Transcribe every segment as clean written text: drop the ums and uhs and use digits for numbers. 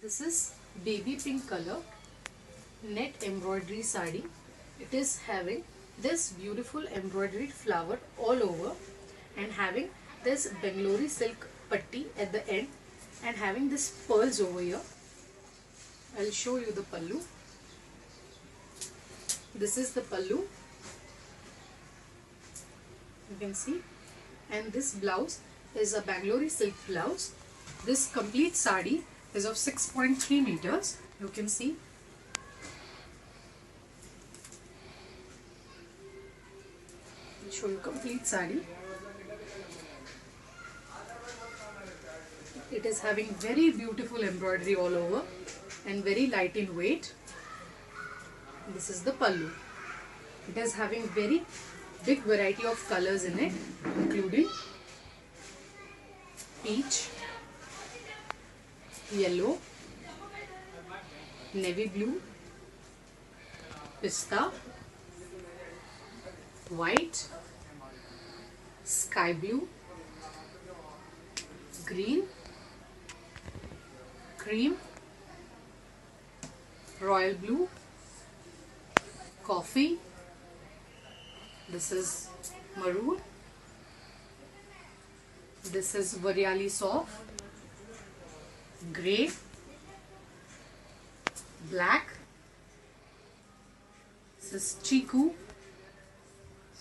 This is baby pink color net embroidery sari. It is having this beautiful embroidered flower all over and having this Banglori silk patti at the end and having this pearls over here. I'll show you the pallu. This is the pallu. You can see. And this blouse is a Banglori silk blouse. This complete sari is of 6.3 meters. You can see. I'll show you complete sari. It is having very beautiful embroidery all over and very light in weight. This is the pallu. It is having very big variety of colors in it, including peach, yellow, navy blue, pista, white, sky blue, green, cream, royal blue, coffee. This is maroon. This is variali soft, grey, black. This is chiku.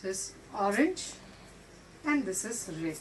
This is orange, and this is red.